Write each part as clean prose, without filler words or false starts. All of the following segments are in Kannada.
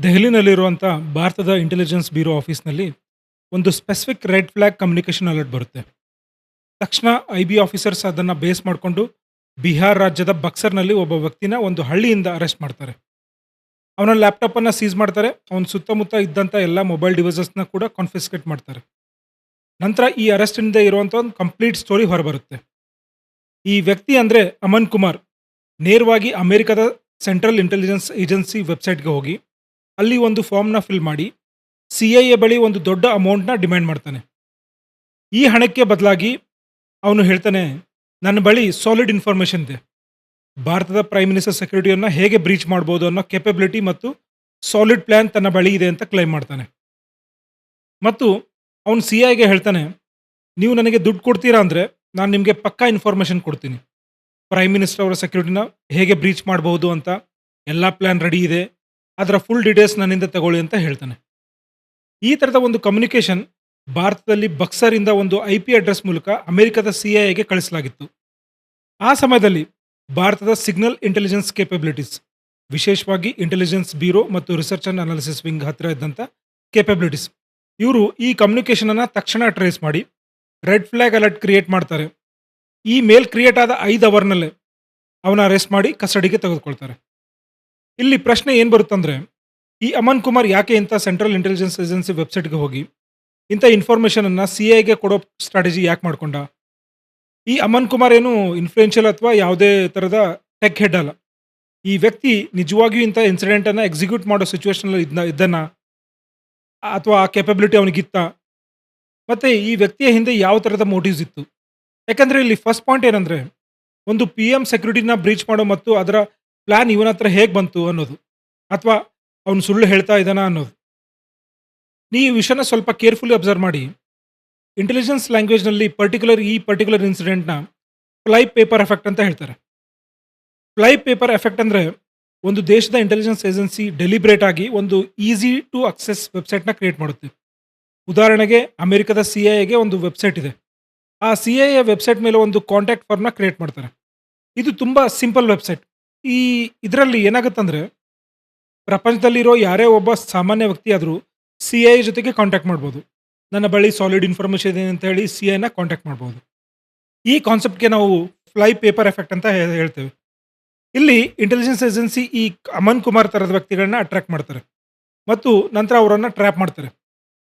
ದೆಹಲಿನಲ್ಲಿರುವಂಥ ಭಾರತದ ಇಂಟೆಲಿಜೆನ್ಸ್ ಬ್ಯೂರೋ ಆಫೀಸ್‌ನಲ್ಲಿ ಒಂದು specific red flag communication alert ಬರುತ್ತೆ. ತಕ್ಷಣ ಐಬಿ ಆಫೀಸರ್ಸ್ ಅದನ್ನ ಬೇಸ್ ಮಾಡಿಕೊಂಡು ಬಿಹಾರ್ ರಾಜ್ಯದ ಬಕ್ಸರ್‌ನಲ್ಲಿ ಒಬ್ಬ ವ್ಯಕ್ತಿನ ಒಂದು ಹಳ್ಳಿಯಿಂದ ಅರೆಸ್ಟ್ ಮಾಡ್ತಾರೆ. ಅವನ ಲ್ಯಾಪ್‌ಟಾಪ್ ಅನ್ನ ಸೀಸ್ ಮಾಡ್ತಾರೆ. ಅವನ ಸುತ್ತಮುತ್ತ ಇದ್ದಂಥ ಎಲ್ಲ ಮೊಬೈಲ್ ಡಿವೈಸಸ್‌ನ ಕೂಡ ಕಾನ್ಫಿಸ್ಕೇಟ್ ಮಾಡ್ತಾರೆ. ನಂತರ ಈ ಅರೆಸ್ಟ್‌ನಿಂದ ಇರುವಂಥ ಒಂದು ಕಂಪ್ಲೀಟ್ ಸ್ಟೋರಿ ಹೊರಬರುತ್ತೆ. ಈ ವ್ಯಕ್ತಿ ಅಂದ್ರೆ ಅಮನ್ ಕುಮಾರ್ ನೇರವಾಗಿ ಅಮೆರಿಕದ ಸೆಂಟ್ರಲ್ ಇಂಟೆಲಿಜೆನ್ಸ್ ಏಜೆನ್ಸಿ ವೆಬ್‌ಸೈಟ್‌ಗೆ ಹೋಗಿ ಅಲ್ಲಿ ಒಂದು ಫಾರ್ಮ್‌ನ ಫಿಲ್ ಮಾಡಿ ಸಿಐಎ ಬಳಿ ಒಂದು ದೊಡ್ಡ ಅಮೌಂಟ್‌ನ ಡಿಮ್ಯಾಂಡ್ ಮಾಡ್ತಾನೆ. ಈ ಹಣಕ್ಕೆ ಬದಲಾಗಿ ಅವನು ಹೇಳ್ತಾನೆ, "ನನ್ನ ಬಳಿ ಸಾಲಿಡ್ ಇನ್ಫಾರ್ಮೇಷನ್ ಇದೆ. ಭಾರತದ ಪ್ರೈಮ್ ಮಿನಿಸ್ಟರ್ ಸೆಕ್ಯೂರಿಟಿಯನ್ನ ಹೇಗೆ ಬ್ರೀಚ್ ಮಾಡ್ಬೋದು ಅನ್ನೋ ಕೇಪಬಿಲಿಟಿ ಮತ್ತು ಸಾಲಿಡ್ ಪ್ಲಾನ್ ತನ್ನ ಬಳಿ ಇದೆ" ಅಂತ ಕ್ಲೈಮ್ ಮಾಡ್ತಾನೆ. ಮತ್ತು ಅವನು ಸಿಐಗೆ ಹೇಳ್ತಾನೆ, "ನೀವು ನನಗೆ ದುಡ್ಡು ಕೊಡ್ತೀರಾ ಅಂದ್ರೆ ನಾನು ನಿಮಗೆ ಪಕ್ಕಾ ಇನ್ಫಾರ್ಮೇಷನ್ ಕೊಡ್ತೀನಿ. ಪ್ರೈಮ್ ಮಿನಿಸ್ಟರ್ ಅವರ ಸೆಕ್ಯೂರಿಟಿನ ಹೇಗೆ ಬ್ರೀಚ್ ಮಾಡಬಹುದು ಅಂತ ಎಲ್ಲ ಪ್ಲಾನ್ ರೆಡಿ ಇದೆ. ಅದರ ಫುಲ್ ಡೀಟೇಲ್ಸ್ ನನ್ನಿಂದ ತಗೊಳ್ಳಿ" ಅಂತ ಹೇಳ್ತಾನೆ. ಈ ತರದ ಒಂದು ಕಮ್ಯುನಿಕೇಷನ್ ಭಾರತದಲ್ಲಿ ಬಕ್ಸರಿಂದ ಒಂದು ಐಪಿ ಅಡ್ರೆಸ್ ಮೂಲಕ ಅಮೆರಿಕದ ಸಿಐಎಗೆ ಕಳಿಸಲಾಗಿತ್ತು. ಆ ಸಮಯದಲ್ಲಿ ಭಾರತದ ಸಿಗ್ನಲ್ ಇಂಟೆಲಿಜೆನ್ಸ್ ಕೇಪಬಿಲಿಟೀಸ್, ವಿಶೇಷವಾಗಿ ಇಂಟೆಲಿಜೆನ್ಸ್ ಬ್ಯೂರೋ ಮತ್ತು ರಿಸರ್ಚ್ ಅಂಡ್ ಅನಾಲಿಸಿಸ್ ವಿಂಗ್ ಹತ್ತಿರ ಇದ್ದಂಥ ಕೇಪಬಿಲಿಟೀಸ್, ಇವರು ಈ ಕಮ್ಯುನಿಕೇಷನ್ ಅನ್ನ ತಕ್ಷಣ ಟ್ರೇಸ್ ಮಾಡಿ ರೆಡ್ ಫ್ಲಾಗ್ ಅಲರ್ಟ್ ಕ್ರಿಯೇಟ್ ಮಾಡ್ತಾರೆ. ಈ ಮೇಲ್ ಕ್ರಿಯೇಟ್ ಆದ 5 ಅವರ್ನಲ್ಲೇ ಅವನ ಅರೆಸ್ಟ್ ಮಾಡಿ ಕಸ್ಟಡಿಗೆ ತೆಗೆದುಕೊಳ್ತಾರೆ. ಇಲ್ಲಿ ಪ್ರಶ್ನೆ ಏನ್ ಬರುತ್ತಂದ್ರೆ, ಈ ಅಮನ್ ಕುಮಾರ್ ಯಾಕೆ ಇಂಥ ಸೆಂಟ್ರಲ್ ಇಂಟೆಲಿಜೆನ್ಸ್ ಏಜೆನ್ಸಿ ವೆಬ್ಸೈಟ್‌ಗೆ ಹೋಗಿ ಇಂಥ ಇನ್ಫಾರ್ಮೇಷನ್ ಅನ್ನ ಸಿಐಗೆ ಕೊಡೋ ಸ್ಟ್ರಾಟಜಿ ಯಾಕೆ ಮಾಡ್ಕೊಂಡ? ಈ ಅಮನ್ ಕುಮಾರ್ ಏನು ಇನ್‌ಫ್ಲುಯೆನ್ಷಿಯಲ್ ಅಥವಾ ಯಾವುದೇ ತರದ ಟೆಕ್ ಹೆಡ್ ಅಲ್ಲ. ಈ ವ್ಯಕ್ತಿ ನಿಜವಾಗಿಯೂ ಇಂಥ ಇನ್ಸಿಡೆಂಟ್ ಅನ್ನ ಎಕ್ಸಿಕ್ಯೂಟ್ ಮಾಡೋ ಸಿಚುಯೇಷನ್ ಅಲ್ಲಿ ಇದ್ದನಾ? ಅಥವಾ ಆ ಕೇಪಬಿಲಿಟಿ ಅವನಿಗಿತ್ತಾ? ಮತ್ತೆ ಈ ವ್ಯಕ್ತಿಯ ಹಿಂದೆ ಯಾವ ತರದ ಮೋಟಿವ್ಸ್ ಇತ್ತು? ಯಾಕಂದ್ರೆ ಇಲ್ಲಿ ಫಸ್ಟ್ ಪಾಯಿಂಟ್ ಏನಂದ್ರೆ, ಒಂದು ಪಿಎಂ ಸೆಕ್ಯೂರಿಟಿನ ಬ್ರೀಚ್ ಮಾಡೋ ಮತ್ತು ಅದರ ಪ್ಲಾನ್ ಇವನ ಹತ್ರ ಹೇಗೆ ಬಂತು ಅನ್ನೋದು. ಅಥವಾ ಅವನು ಸುಳ್ಳು ಹೇಳ್ತಾ ಇದ್ದಾನಾ ಅನ್ನೋದು. ನೀವು ಈ ವಿಷಯನ ಸ್ವಲ್ಪ ಕೇರ್‌ಫುಲ್ಲಿ ಅಬ್ಸರ್ವ್ ಮಾಡಿ. ಇಂಟೆಲಿಜೆನ್ಸ್ ಲ್ಯಾಂಗ್ವೇಜ್‌ನಲ್ಲಿ ಈ ಪರ್ಟಿಕ್ಯುಲರ್ ಇನ್ಸಿಡೆಂಟ್‌ನ ಫ್ಲೈ ಪೇಪರ್ ಎಫೆಕ್ಟ್ ಅಂತ ಹೇಳ್ತಾರೆ. ಫ್ಲೈ ಪೇಪರ್ ಎಫೆಕ್ಟ್ ಅಂದ್ರೆ, ಒಂದು ದೇಶದ ಇಂಟೆಲಿಜೆನ್ಸ್ ಏಜೆನ್ಸಿ ಡೆಲಿಬ್ರೇಟ್ ಆಗಿ ಒಂದು ಈಸಿ ಟು ಅಕ್ಸೆಸ್ ವೆಬ್‌ಸೈಟ್‌ನ ಕ್ರಿಯೇಟ್ ಮಾಡುತ್ತೆ. ಉದಾಹರಣೆಗೆ ಅಮೆರಿಕದ ಸಿಐಎಗೆ ಒಂದು ವೆಬ್‌ಸೈಟ್ ಇದೆ. ಆ ಸಿಐಎ ವೆಬ್‌ಸೈಟ್ ಮೇಲೆ ಒಂದು ಕಾಂಟ್ಯಾಕ್ಟ್ ಫಾರ್ಮ್‌ನ ಕ್ರಿಯೇಟ್ ಮಾಡ್ತಾರೆ. ಇದು ತುಂಬಾ ಸಿಂಪಲ್ ವೆಬ್‌ಸೈಟ್. ಈ ಇದರಲ್ಲಿ ಏನಾಗುತ್ತಂದ್ರೆ, ಪ್ರಪಂಚದಲ್ಲಿರೋ ಯಾರೇ ಒಬ್ಬ ಸಾಮಾನ್ಯ ವ್ಯಕ್ತಿ ಆದ್ರೂ ಸಿಐಎ ಜೊತೆಗೆ ಕಾಂಟ್ಯಾಕ್ಟ್ ಮಾಡ್ಬೋದು. ನನ್ನ ಬಳಿ ಸಾಲಿಡ್ ಇನ್ಫಾರ್ಮೇಷನ್ ಇದೆ ಅಂತ ಹೇಳಿ ಸಿಐನ ಕಾಂಟ್ಯಾಕ್ಟ್ ಮಾಡ್ಬೋದು. ಈ ಕಾನ್ಸೆಪ್ಟ್‌ಗೆ ನಾವು ಫ್ಲೈ ಪೇಪರ್ ಎಫೆಕ್ಟ್ ಅಂತ ಹೇಳ್ತೇವೆ. ಇಲ್ಲಿ ಇಂಟೆಲಿಜೆನ್ಸ್ ಏಜೆನ್ಸಿ ಈ ಅಮನ್ ಕುಮಾರ್ ತರದ ವ್ಯಕ್ತಿಗಳನ್ನ ಅಟ್ರಾಕ್ಟ್ ಮಾಡ್ತಾರೆ ಮತ್ತು ನಂತರ ಅವರನ್ನ ಟ್ರ್ಯಾಪ್ ಮಾಡ್ತಾರೆ.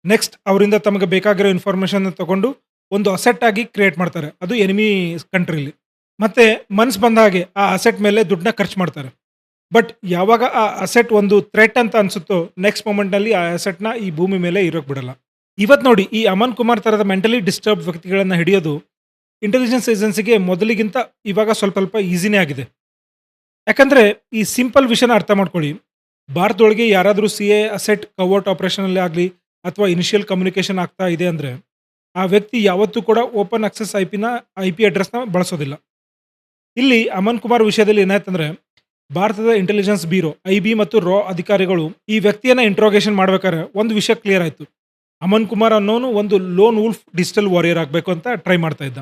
ನೆಕ್ಸ್ಟ್ ಅವರಿಂದ ತಮಗೆ ಬೇಕಾಗಿರೋ ಇನ್ಫಾರ್ಮೇಷನ್ ತಗೊಂಡು ಒಂದು ಅಸೆಟ್ ಆಗಿ ಕ್ರಿಯೇಟ್ ಮಾಡ್ತಾರೆ. ಅದು ಎನಿಮಿ ಕಂಟ್ರಿಲಿ. ಮತ್ತೆ ಮನ್ಸ್ ಬಂದ ಹಾಗೆ ಆ ಅಸೆಟ್ ಮೇಲೆ ದುಡ್ಡನ್ನ ಖರ್ಚು ಮಾಡ್ತಾರೆ. ಬಟ್ ಯಾವಾಗ ಆ ಅಸೆಟ್ ಒಂದು ಥ್ರೆಟ್ ಅಂತ ಅನ್ಸುತ್ತೋ, ನೆಕ್ಸ್ಟ್ ಮೊಮೆಂಟ್‌ನಲ್ಲಿ ಆ ಅಸೆಟ್‌ನ ಈ ಭೂಮಿ ಮೇಲೆ ಇರೋಕ್ ಬಿಡಲ್ಲ. ಇವತ್ತು ನೋಡಿ, ಈ ಅಮನ್ ಕುಮಾರ್ ತರದ ಮೆಂಟಲಿ ಡಿಸ್ಟರ್ಬ್ ವ್ಯಕ್ತಿಗಳನ್ನ ಹಿಡಿಯೋದು ಇಂಟೆಲಿಜೆನ್ಸ್ ಏಜೆನ್ಸಿಗೆ ಮೊದಲಿಗಿಂತ ಇವಾಗ ಸ್ವಲ್ಪ ಈಸಿನೇ ಆಗಿದೆ. ಯಾಕಂದ್ರೆ ಈ ಸಿಂಪಲ್ ವಿಷಯನ ಅರ್ಥ ಮಾಡ್ಕೊಳ್ಳಿ. ಭಾರತದೊಳಗೆ ಯಾರಾದರೂ ಸಿಎ ಅಸೆಟ್ ಕವರ್ಟ್ ಆಪರೇಷನ್ ಅಲ್ಲೇ ಆಗಲಿ ಅಥವಾ ಇನಿಷಿಯಲ್ ಕಮ್ಯುನಿಕೇಷನ್ ಆಗ್ತಾ ಇದೆ ಅಂದ್ರೆ, ಆ ವ್ಯಕ್ತಿ ಯಾವತ್ತೂ ಕೂಡ ಓಪನ್ ಆಕ್ಸೆಸ್ ಐಪಿ ಅಡ್ರೆಸ್‌ನ ಬಳಸೋದಿಲ್ಲ. ಇಲ್ಲಿ ಅಮನ್ ಕುಮಾರ್ ವಿಷಯದಲ್ಲಿ ಏನಾಯ್ತಂದ್ರೆ, ಭಾರತದ ಇಂಟೆಲಿಜೆನ್ಸ್ ಬ್ಯೂರೋ ಐಬಿ ಮತ್ತು ರಾ ಅಧಿಕಾರಿಗಳು ಈ ವ್ಯಕ್ತಿಯನ್ನ ಇಂಟ್ರೋಗೇಷನ್ ಮಾಡ್ಬೇಕಾದ್ರೆ ಒಂದು ವಿಷಯ ಕ್ಲಿಯರ್ ಆಯ್ತು. ಅಮನ್ ಕುಮಾರ್ ಅನ್ನೋನು ಒಂದು ಲೋನ್ ವುಲ್ಫ್ ಡಿಜಿಟಲ್ ವಾರಿಯರ್ ಆಗಬೇಕು ಅಂತ ಟ್ರೈ ಮಾಡ್ತಾ ಇದ್ದ.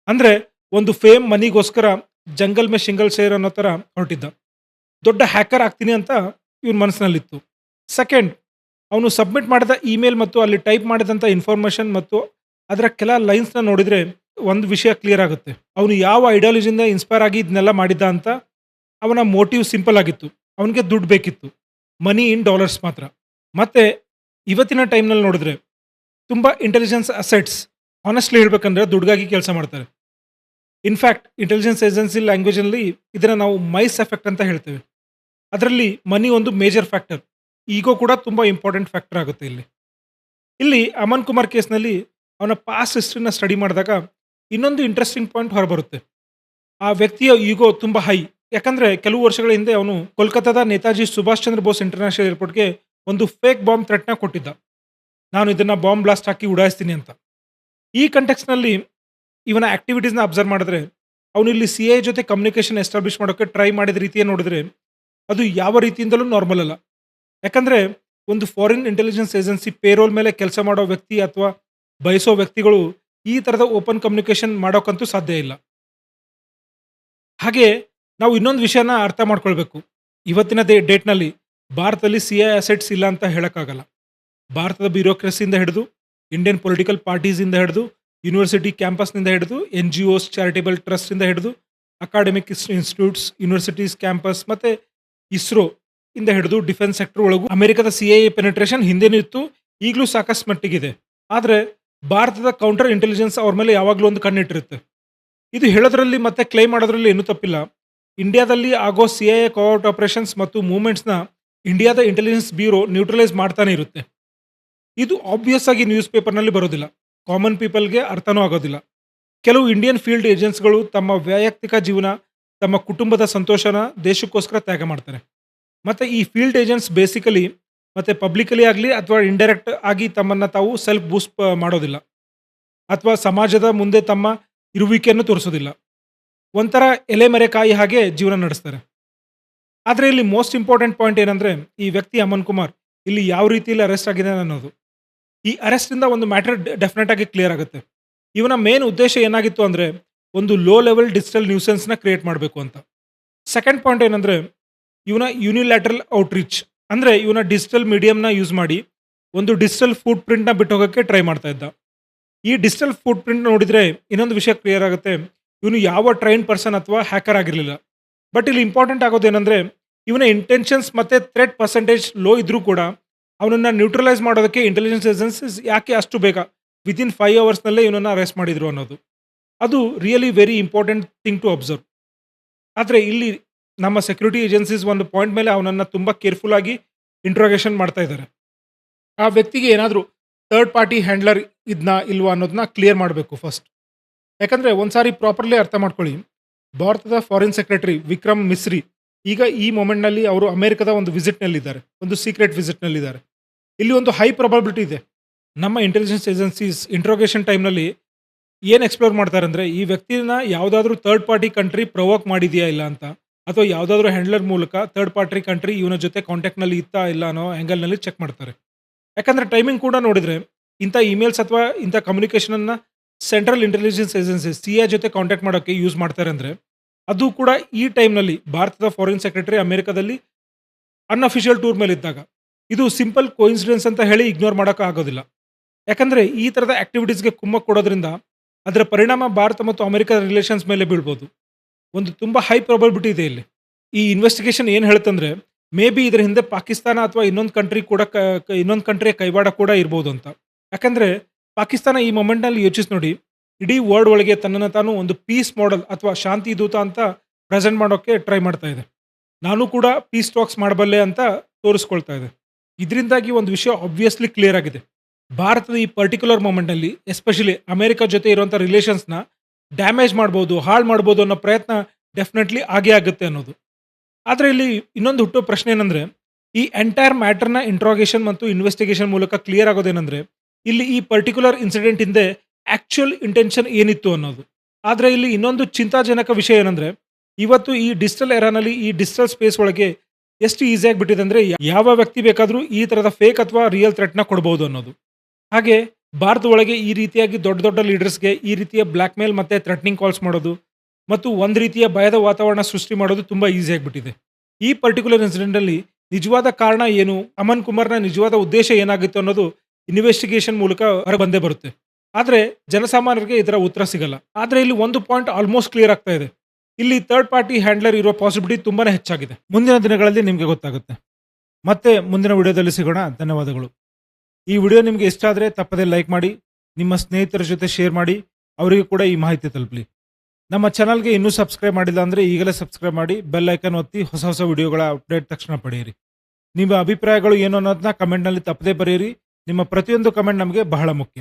ಅಂದ್ರೆ ಒಂದು fame ಮನಿಗೋಸ್ಕರ jungle May shingle share ಅನ್ನೋ ತರ ಹೊರಟಿದ್ದ. ದೊಡ್ಡ ಹ್ಯಾಕರ್ ಆಗ್ತೀನಿ ಅಂತ ಇವನ್ ಮನಸ್ಸಿನಲ್ಲಿತ್ತು. ಸೆಕೆಂಡ್, ಅವನು ಸಬ್ಮಿಟ್ ಮಾಡಿದ ಇಮೇಲ್ ಮತ್ತು ಅಲ್ಲಿ ಟೈಪ್ ಮಾಡಿದಂಥ ಇನ್ಫಾರ್ಮೇಷನ್ ಮತ್ತು ಅದರ ಕೆಲ ಲೈನ್ಸ್‌ನ ನೋಡಿದ್ರೆ ಒಂದು ವಿಷಯ ಕ್ಲಿಯರ್ ಆಗುತ್ತೆ. ಅವನು ಯಾವ ಐಡಿಯಾಲಜಿಯಿಂದ ಇನ್ಸ್ಪೈರ್ ಆಗಿ ಇದನ್ನೆಲ್ಲ ಮಾಡಿದ್ದ ಅಂತ. ಅವನ ಮೋಟಿವ್ ಸಿಂಪಲ್ ಆಗಿತ್ತು. ಅವನಿಗೆ ದುಡ್ಡು ಬೇಕಿತ್ತು. ಮನಿ ಇನ್ ಡಾಲರ್ಸ್ ಮಾತ್ರ. ಮತ್ತೆ ಇವತ್ತಿನ ಟೈಮ್‌ನಲ್ಲಿ ನೋಡಿದ್ರೆ ತುಂಬಾ ಇಂಟೆಲಿಜೆನ್ಸ್ ಅಸೆಟ್ಸ್ ಹಾನೆಸ್ಟ್ಲಿ ಹೇಳ್ಬೇಕಂದ್ರೆ ದುಡ್ಡಿಗಾಗಿ ಕೆಲಸ ಮಾಡ್ತಾರೆ. ಇನ್‌ಫ್ಯಾಕ್ಟ್ ಇಂಟೆಲಿಜೆನ್ಸ್ ಏಜೆನ್ಸಿ ಲ್ಯಾಂಗ್ವೇಜ್‌ನಲ್ಲಿ ಇದನ್ನ ನಾವು ಮೈಸ್ ಎಫೆಕ್ಟ್ ಅಂತ ಹೇಳ್ತೇವೆ. ಅದರಲ್ಲಿ ಮನಿ ಒಂದು ಮೇಜರ್ ಫ್ಯಾಕ್ಟರ್. ಈಗೋ ಕೂಡ ತುಂಬಾ ಇಂಪಾರ್ಟೆಂಟ್ ಫ್ಯಾಕ್ಟರ್ ಆಗುತ್ತೆ ಇಲ್ಲಿ. ಇಲ್ಲಿ ಅಮನ್ ಕುಮಾರ್ ಕೇಸ್‌ನಲ್ಲಿ ಅವನ ಪಾಸ್ಟ್ ಹಿಸ್ಟರಿನ ಸ್ಟಡಿ ಮಾಡಿದಾಗ ಇನ್ನೊಂದು ಇಂಟ್ರೆಸ್ಟಿಂಗ್ ಪಾಯಿಂಟ್ ಹೊರಬರುತ್ತೆ. ಆ ವ್ಯಕ್ತಿಯ ಈಗೋ ತುಂಬಾ ಹೈ. ಯಾಕಂದ್ರೆ ಕೆಲವು ವರ್ಷಗಳ ಹಿಂದೆ ಅವನು ಕೋಲ್ಕತ್ತಾದ ನೇತಾಜಿ ಸುಭಾಷ್ ಚಂದ್ರ ಬೋಸ್ ಇಂಟರ್ನ್ಯಾಷನಲ್ ಏರ್‌ಪೋರ್ಟ್‌ಗೆ ಒಂದು ಫೇಕ್ ಬಾಂಬ್ ಥ್ರೆಟ್‌ನ ಕೊಟ್ಟಿದ್ದ. ನಾನು ಇದನ್ನ ಬಾಂಬ್ ಬ್ಲಾಸ್ಟ್ ಹಾಕಿ ಉಡಾಯಿಸ್ತೀನಿ ಅಂತ. ಈ ಕಾಂಟೆಕ್ಸ್ಟ್‌ನಲ್ಲಿ ಇವನ ಆಕ್ಟಿವಿಟೀಸ್‌ನ ಅಬ್ಸರ್ವ್ ಮಾಡಿದ್ರೆ, ಅವನು ಇಲ್ಲಿ ಸಿಐಎ ಜೊತೆ ಕಮ್ಯುನಿಕೇಷನ್ ಎಸ್ಟಾಬ್ಲಿಷ್ ಮಾಡೋಕೆ ಟ್ರೈ ಮಾಡಿದ ರೀತಿಯನ್ನು ನೋಡಿದ್ರೆ, ಅದು ಯಾವ ರೀತಿಯಿಂದಲೂ ನಾರ್ಮಲ್ ಅಲ್ಲ. ಯಾಕಂದ್ರೆ ಒಂದು ಫಾರಿನ್ ಇಂಟೆಲಿಜೆನ್ಸ್ ಏಜೆನ್ಸಿ ಪೇರೋಲ್ ಮೇಲೆ ಕೆಲಸ ಮಾಡೋ ವ್ಯಕ್ತಿ ಅಥವಾ ಬಯಸೋ ವ್ಯಕ್ತಿಗಳು ಈ ತರದ ಓಪನ್ ಕಮ್ಯುನಿಕೇಷನ್ ಮಾಡೋಕ್ಕಂತೂ ಸಾಧ್ಯ ಇಲ್ಲ. ಹಾಗೆ ನಾವು ಇನ್ನೊಂದು ವಿಷಯನ ಅರ್ಥ ಮಾಡ್ಕೊಳ್ಬೇಕು. ಇವತ್ತಿನ ಡೇಟ್‌ನಲ್ಲಿ ಭಾರತದಲ್ಲಿ ಸಿಐಎ ಅಸೆಟ್ಸ್ ಇಲ್ಲ ಅಂತ ಹೇಳಕ್ಕಾಗಲ್ಲ. ಭಾರತದ ಬ್ಯೂರೋಕ್ರಸಿಯಿಂದ ಹಿಡಿದು, ಇಂಡಿಯನ್ ಪೊಲಿಟಿಕಲ್ ಪಾರ್ಟೀಸಿಂದ ಹಿಡಿದು, ಯೂನಿವರ್ಸಿಟಿ ಕ್ಯಾಂಪಸ್‌ನಿಂದ ಹಿಡಿದು, ಎನ್‌ಜಿಒಸ್, ಚಾರಿಟಬಲ್ ಟ್ರಸ್ಟಿಂದ ಹಿಡಿದು, ಅಕಾಡೆಮಿಕ್ ಇನ್ಸ್ಟಿಟ್ಯೂಟ್ಸ್, ಯೂನಿವರ್ಸಿಟೀಸ್ ಕ್ಯಾಂಪಸ್ ಮತ್ತೆ ಇಸ್ರೋ ಇಂದ ಹಿಡಿದು ಡಿಫೆನ್ಸ್ ಸೆಕ್ಟರ್ ಒಳಗೂ ಅಮೆರಿಕದ ಸಿಐಎ ಪೆನೆಟ್ರೇಷನ್ ಹಿಂದೆನೂ ಇತ್ತು, ಈಗಲೂ ಸಾಕಷ್ಟು ಮಟ್ಟಿಗಿದೆ. ಆದ್ರೆ ಭಾರತದ ಕೌಂಟರ್ ಇಂಟೆಲಿಜೆನ್ಸ್ ಅವ್ರ ಮೇಲೆ ಯಾವಾಗಲೂ ಒಂದು ಕಣ್ಣಿಟ್ಟಿರುತ್ತೆ. ಇದು ಹೇಳೋದ್ರಲ್ಲಿ ಮತ್ತೆ ಕ್ಲೈಮ್ ಮಾಡೋದ್ರಲ್ಲಿ ಏನೂ ತಪ್ಪಿಲ್ಲ. ಇಂಡಿಯಾದಲ್ಲಿ ಆಗೋ ಸಿಐಎ ಕೋಆರ್ಟ್ ಆಪರೇಷನ್ಸ್ ಮತ್ತು ಮೂವ್‌ಮೆಂಟ್ಸ್‌ನ ಇಂಡಿಯಾದ ಇಂಟೆಲಿಜೆನ್ಸ್ ಬ್ಯೂರೋ ನ್ಯೂಟ್ರಲೈಸ್ ಮಾಡ್ತಾನೆ ಇರುತ್ತೆ. ಇದು ಆಬ್ವಿಯಸ್ ಆಗಿ ನ್ಯೂಸ್ ಪೇಪರ್‌ನಲ್ಲಿ ಬರೋದಿಲ್ಲ. ಕಾಮನ್ ಪೀಪಲ್‌ಗೆ ಅರ್ಥನೂ ಆಗೋದಿಲ್ಲ. ಕೆಲವು ಇಂಡಿಯನ್ ಫೀಲ್ಡ್ ಏಜೆಂಟ್ಸ್‌ಗಳು ತಮ್ಮ ವೈಯಕ್ತಿಕ ಜೀವನ, ತಮ್ಮ ಕುಟುಂಬದ ಸಂತೋಷನ ದೇಶಕ್ಕೋಸ್ಕರ ತ್ಯಾಗ ಮಾಡ್ತಾರೆ. ಮತ್ತೆ ಈ ಫೀಲ್ಡ್ ಏಜೆಂಟ್ಸ್ ಬೇಸಿಕಲಿ ಮತ್ತೆ ಪಬ್ಲಿಕಲಿ ಆಗಲಿ ಅಥವಾ ಇಂಡೈರೆಕ್ಟ್ ಆಗಿ ತಮ್ಮನ್ನ ತಾವು ಸೆಲ್ಫ್ ಬೂಸ್ಟ್ ಮಾಡೋದಿಲ್ಲ. ಅಥವಾ ಸಮಾಜದ ಮುಂದೆ ತಮ್ಮ ಇರುವಿಕೆಯನ್ನು ತೋರಿಸೋದಿಲ್ಲ. ಒಂಥರ ಎಲೆಮರೆಕಾಯಿ ಹಾಗೆ ಜೀವನ ನಡೆಸ್ತಾರೆ. ಆದ್ರೆ ಇಲ್ಲಿ ಮೋಸ್ಟ್ ಇಂಪಾರ್ಟೆಂಟ್ ಪಾಯಿಂಟ್ ಏನಂದ್ರೆ, ಈ ವ್ಯಕ್ತಿ ಅಮನ್ ಕುಮಾರ್ ಇಲ್ಲಿ ಯಾವ ರೀತಿಯಲ್ಲಿ ಅರೆಸ್ಟ್ ಆಗಿದ್ದಾನೆ ಅನ್ನೋದು. ಈ ಅರೆಸ್ಟ್ ಇಂದ ಒಂದು ಮ್ಯಾಟರ್ ಡೆಫಿನೆಟ್ ಆಗಿ ಕ್ಲಿಯರ್ ಆಗುತ್ತೆ. ಇವನ ಮೇನ್ ಉದ್ದೇಶ ಏನಾಗಿತ್ತು ಅಂದ್ರೆ, ಒಂದು ಲೋ ಲೆವೆಲ್ ಡಿಜಿಟಲ್ ನ್ಯೂಸೆನ್ಸ್ ನ ಕ್ರಿಯೇಟ್ ಮಾಡಬೇಕು ಅಂತ. ಸೆಕೆಂಡ್ ಪಾಯಿಂಟ್ ಏನಂದ್ರೆ, ಇವನ ಯೂನಿಲ್ಯಾಟ್ರಲ್ ಔಟ್ರೀಚ್ ಅಂದ್ರೆ ಇವನ ಡಿಜಿಟಲ್ ಮೀಡಿಯಂನ ಯೂಸ್ ಮಾಡಿ ಒಂದು ಡಿಜಿಟಲ್ ಫುಟ್ ಪ್ರಿಂಟ್ ನ ಬಿಟ್ಟು ಹೋಗೋಕ್ಕೆ ಟ್ರೈ ಮಾಡ್ತಾ ಇದ್ದ. ಈ ಡಿಜಿಟಲ್ ಫುಟ್ ಪ್ರಿಂಟ್ ನೋಡಿದ್ರೆ ಇನ್ನೊಂದು ವಿಷಯ ಕ್ಲಿಯರ್ ಆಗುತ್ತೆ, ಇವನು ಯಾವ ಟ್ರೈನ್ ಪರ್ಸನ್ ಅಥವಾ ಹ್ಯಾಕರ್ ಆಗಿರಲಿಲ್ಲ. ಬಟ್ ಇಲ್ಲಿ ಇಂಪಾರ್ಟೆಂಟ್ ಆಗೋದೇನೆಂದ್ರೆ, ಇವನ ಇಂಟೆನ್ಷನ್ಸ್ ಮತ್ತೆ ಥ್ರೆಟ್ ಪರ್ಸೆಂಟೇಜ್ ಲೋ ಇದ್ರೂ ಕೂಡ ಅವನನ್ನ ನ್ಯೂಟ್ರಲೈಸ್ ಮಾಡೋದಕ್ಕೆ ಇಂಟೆಲಿಜೆನ್ಸ್ ಏಜೆನ್ಸೀಸ್ ಯಾಕೆ ಅಷ್ಟು ಬೇಗ ವಿತಿನ್ 5 ಅವರ್ಸ್ನಲ್ಲೇ ಇವನನ್ನ ಅರೆಸ್ಟ್ ಮಾಡಿದ್ರು ಅನ್ನೋದು, ಅದು really very important thing to observe. ಆದರೆ ಇಲ್ಲಿ ನಮ್ಮ ಸೆಕ್ಯೂರಿಟಿ ಏಜೆನ್ಸೀಸ್ ಒಂದು ಪಾಯಿಂಟ್ ಮೇಲೆ ಅವನನ್ನ ತುಂಬಾ ಕೇರ್ಫುಲ್ ಆಗಿ ಇಂಟ್ರೋಗೇಷನ್ ಮಾಡ್ತಾ ಇದ್ದಾರೆ. ಆ ವ್ಯಕ್ತಿಗೆ ಏನಾದರೂ ಥರ್ಡ್ ಪಾರ್ಟಿ ಹ್ಯಾಂಡ್ಲರ್ ಇದ್ನಾ ಇಲ್ವಾ ಅನ್ನೋದನ್ನ ಕ್ಲಿಯರ್ ಮಾಡಬೇಕು ಫಸ್ಟ್. ಯಾಕಂದ್ರೆ ಒಂದ್ಸಾರಿ ಪ್ರಾಪರ್ಲಿ ಅರ್ಥ ಮಾಡ್ಕೊಳ್ಳಿ, ಭಾರತದ ಫಾರಿನ್ ಸೆಕ್ರೆಟರಿ ವಿಕ್ರಮ್ ಮಿಸ್ರಿ ಈಗ ಈ ಮೊಮೆಂಟ್ನಲ್ಲಿ ಅವರು ಅಮೆರಿಕದ ಒಂದು ವಿಸಿಟ್ನಲ್ಲಿದ್ದಾರೆ, ಒಂದು ಸೀಕ್ರೆಟ್ ವಿಸಿಟ್ನಲ್ಲಿದ್ದಾರೆ. ಇಲ್ಲಿ ಒಂದು ಹೈ ಪ್ರೊಬಬಿಲಿಟಿ ಇದೆ ನಮ್ಮ ಇಂಟೆಲಿಜೆನ್ಸ್ ಏಜೆನ್ಸೀಸ್ ಇಂಟ್ರೋಗೇಷನ್ ಟೈಮ್ನಲ್ಲಿ ಏನು ಎಕ್ಸ್ಪ್ಲೋರ್ ಮಾಡ್ತಾರೆ ಅಂದರೆ, ಈ ವ್ಯಕ್ತಿನ ಯಾವುದಾದ್ರೂ ಥರ್ಡ್ ಪಾರ್ಟಿ ಕಂಟ್ರಿ ಪ್ರೊವೋಕ್ ಮಾಡಿದೆಯಾ ಇಲ್ಲ ಅಂತ, ಅಥವಾ ಯಾವುದಾದ್ರೂ ಹ್ಯಾಂಡ್ಲರ್ ಮೂಲಕ ಥರ್ಡ್ ಪಾರ್ಟಿ ಕಂಟ್ರಿ ಇವನ ಜೊತೆ ಕಾಂಟ್ಯಾಕ್ಟ್ನಲ್ಲಿ ಇತ್ತಾ ಇಲ್ಲ ಅನ್ನೋ ಆ್ಯಂಗಲ್ನಲ್ಲಿ ಚೆಕ್ ಮಾಡ್ತಾರೆ. ಯಾಕಂದರೆ ಟೈಮಿಂಗ್ ಕೂಡ ನೋಡಿದರೆ ಇಂಥ ಇಮೇಲ್ಸ್ ಅಥವಾ ಇಂಥ ಕಮ್ಯುನಿಕೇಷನನ್ನು ಸೆಂಟ್ರಲ್ ಇಂಟೆಲಿಜೆನ್ಸ್ ಏಜೆನ್ಸಿ ಸಿಐ ಜೊತೆ ಕಾಂಟ್ಯಾಕ್ಟ್ ಮಾಡೋಕ್ಕೆ ಯೂಸ್ ಮಾಡ್ತಾರೆ ಅಂದರೆ, ಅದು ಕೂಡ ಈ ಟೈಮ್ನಲ್ಲಿ ಭಾರತದ ಫಾರಿನ್ ಸೆಕ್ರೆಟರಿ ಅಮೆರಿಕದಲ್ಲಿ ಅನ್ಅಫಿಷಿಯಲ್ ಟೂರ್ ಮೇಲೆ ಇದ್ದಾಗ. ಇದು ಸಿಂಪಲ್ ಕೋಇನ್ಸಿಡೆನ್ಸ್ ಅಂತ ಹೇಳಿ ಇಗ್ನೋರ್ ಮಾಡೋಕೆ ಆಗೋದಿಲ್ಲ. ಯಾಕಂದರೆ ಈ ಥರದ ಆಕ್ಟಿವಿಟೀಸ್ಗೆ ಕುಮ್ಮಕ್ ಕೊಡೋದ್ರಿಂದ ಅದರ ಪರಿಣಾಮ ಭಾರತ ಮತ್ತು ಅಮೆರಿಕದ ರಿಲೇಷನ್ಸ್ ಮೇಲೆ ಬೀಳ್ಬೋದು. ಒಂದು ತುಂಬ ಹೈ ಪ್ರೊಬಬಿಲಿಟಿ ಇದೆ ಇಲ್ಲಿ. ಈ ಇನ್ವೆಸ್ಟಿಗೇಷನ್ ಏನು ಹೇಳುತ್ತಂದ್ರೆ, ಮೇ ಬಿ ಇದರ ಹಿಂದೆ ಪಾಕಿಸ್ತಾನ ಅಥವಾ ಇನ್ನೊಂದು ಕಂಟ್ರಿ ಕೂಡ ಇನ್ನೊಂದು ಕಂಟ್ರಿಯ ಕೈವಾಡ ಕೂಡ ಇರ್ಬೋದು ಅಂತ. ಯಾಕಂದರೆ ಪಾಕಿಸ್ತಾನ ಈ ಮೊಮೆಂಟ್ನಲ್ಲಿ ಯೋಚಿಸಿ ನೋಡಿ, ಇಡೀ ವರ್ಲ್ಡ್ ಒಳಗೆ ತನ್ನನ್ನು ತಾನು ಒಂದು ಪೀಸ್ ಮಾಡೆಲ್ ಅಥವಾ ಶಾಂತಿ ದೂತ ಅಂತ ಪ್ರೆಸೆಂಟ್ ಮಾಡೋಕ್ಕೆ ಟ್ರೈ ಮಾಡ್ತಾ ಇದೆ. ನಾನು ಕೂಡ ಪೀಸ್ ಟಾಕ್ಸ್ ಮಾಡಬಲ್ಲೆ ಅಂತ ತೋರಿಸ್ಕೊಳ್ತಾ ಇದೆ. ಇದರಿಂದಾಗಿ ಒಂದು ವಿಷಯ ಆಬ್ವಿಯಸ್ಲಿ ಕ್ಲಿಯರ್ ಆಗಿದೆ, ಭಾರತದ ಈ ಪರ್ಟಿಕ್ಯುಲರ್ ಮೊಮೆಂಟ್ನಲ್ಲಿ ಎಸ್ಪೆಷಲಿ ಅಮೆರಿಕ ಜೊತೆ ಇರುವಂಥ ರಿಲೇಷನ್ಸ್ನ ಡ್ಯಾಮೇಜ್ ಮಾಡ್ಬೋದು, ಹಾಳು ಮಾಡ್ಬೋದು ಅನ್ನೋ ಪ್ರಯತ್ನ ಡೆಫಿನೆಟ್ಲಿ ಆಗೇ ಆಗುತ್ತೆ ಅನ್ನೋದು. ಆದರೆ ಇಲ್ಲಿ ಇನ್ನೊಂದು ಹುಟ್ಟೋ ಪ್ರಶ್ನೆ ಏನಂದರೆ, ಈ ಎಂಟೈರ್ ಮ್ಯಾಟರ್ನ ಇಂಟ್ರಾಗೇಷನ್ ಮತ್ತು ಇನ್ವೆಸ್ಟಿಗೇಷನ್ ಮೂಲಕ ಕ್ಲಿಯರ್ ಆಗೋದೇನೆಂದರೆ, ಇಲ್ಲಿ ಈ ಪರ್ಟಿಕ್ಯುಲರ್ ಇನ್ಸಿಡೆಂಟ್ ಹಿಂದೆ ಆ್ಯಕ್ಚುಯಲ್ ಇಂಟೆನ್ಷನ್ ಏನಿತ್ತು ಅನ್ನೋದು. ಆದರೆ ಇಲ್ಲಿ ಇನ್ನೊಂದು ಚಿಂತಾಜನಕ ವಿಷಯ ಏನಂದರೆ, ಇವತ್ತು ಈ ಡಿಜಿಟಲ್ ಎರಾನಲ್ಲಿ ಈ ಡಿಜಿಟಲ್ ಸ್ಪೇಸ್ ಒಳಗೆ ಎಷ್ಟು ಈಸಿಯಾಗಿ ಬಿಟ್ಟಿದೆ ಅಂದರೆ, ಯಾವ ವ್ಯಕ್ತಿ ಬೇಕಾದರೂ ಈ ಥರದ ಫೇಕ್ ಅಥವಾ ರಿಯಲ್ ಥ್ರೆಟ್ನ ಕೊಡ್ಬೋದು ಅನ್ನೋದು. ಹಾಗೆ ಭಾರತ ಒಳಗೆ ಈ ರೀತಿಯಾಗಿ ದೊಡ್ಡ ದೊಡ್ಡ ಲೀಡರ್ಸ್ಗೆ ಈ ರೀತಿಯ ಬ್ಲ್ಯಾಕ್ ಮೇಲ್ ಮತ್ತು ಥ್ರೆಟ್ನಿಂಗ್ ಕಾಲ್ಸ್ ಮಾಡೋದು ಮತ್ತು ಒಂದು ರೀತಿಯ ಭಯದ ವಾತಾವರಣ ಸೃಷ್ಟಿ ಮಾಡೋದು ತುಂಬ ಈಸಿ ಆಗಿಬಿಟ್ಟಿದೆ. ಈ ಪರ್ಟಿಕ್ಯುಲರ್ ಇನ್ಸಿಡೆಂಟಲ್ಲಿ ನಿಜವಾದ ಕಾರಣ ಏನು, ಅಮನ್ ಕುಮಾರ್ನ ನಿಜವಾದ ಉದ್ದೇಶ ಏನಾಗಿತ್ತು ಅನ್ನೋದು ಇನ್ವೆಸ್ಟಿಗೇಷನ್ ಮೂಲಕ ಹೊರಗೆ ಬಂದೇ ಬರುತ್ತೆ. ಆದರೆ ಜನಸಾಮಾನ್ಯರಿಗೆ ಇದರ ಉತ್ತರ ಸಿಗಲ್ಲ. ಆದರೆ ಇಲ್ಲಿ ಒಂದು ಪಾಯಿಂಟ್ ಆಲ್ಮೋಸ್ಟ್ ಕ್ಲಿಯರ್ ಆಗ್ತಾ ಇದೆ, ಇಲ್ಲಿ ಥರ್ಡ್ ಪಾರ್ಟಿ ಹ್ಯಾಂಡ್ಲರ್ ಇರೋ ಪಾಸಿಬಿಲಿಟಿ ತುಂಬಾನೇ ಹೆಚ್ಚಾಗಿದೆ. ಮುಂದಿನ ದಿನಗಳಲ್ಲಿ ನಿಮಗೆ ಗೊತ್ತಾಗುತ್ತೆ. ಮತ್ತೆ ಮುಂದಿನ ವಿಡಿಯೋದಲ್ಲಿ ಸಿಗೋಣ. ಧನ್ಯವಾದಗಳು. ಈ ವಿಡಿಯೋ ನಿಮಗೆ ಇಷ್ಟ ಆದರೆ ತಪ್ಪದೇ ಲೈಕ್ ಮಾಡಿ, ನಿಮ್ಮ ಸ್ನೇಹಿತರ ಜೊತೆ ಶೇರ್ ಮಾಡಿ, ಅವರಿಗೆ ಕೂಡ ಈ ಮಾಹಿತಿ ತಲುಪಲಿ. ನಮ್ಮ ಚಾನಲ್ಗೆ ಇನ್ನೂ ಸಬ್ಸ್ಕ್ರೈಬ್ ಮಾಡಿಲ್ಲ ಅಂದರೆ ಈಗಲೇ ಸಬ್ಸ್ಕ್ರೈಬ್ ಮಾಡಿ, ಬೆಲ್ ಐಕನ್ ಒತ್ತಿ ಹೊಸ ಹೊಸ ವಿಡಿಯೋಗಳ ಅಪ್ಡೇಟ್ ತಕ್ಷಣ ಪಡೆಯಿರಿ. ನಿಮ್ಮ ಅಭಿಪ್ರಾಯಗಳು ಏನು ಅನ್ನೋದನ್ನ ಕಮೆಂಟ್ನಲ್ಲಿ ತಪ್ಪದೇ ಬರೆಯಿರಿ. ನಿಮ್ಮ ಪ್ರತಿಯೊಂದು ಕಮೆಂಟ್ ನಮಗೆ ಬಹಳ ಮುಖ್ಯ.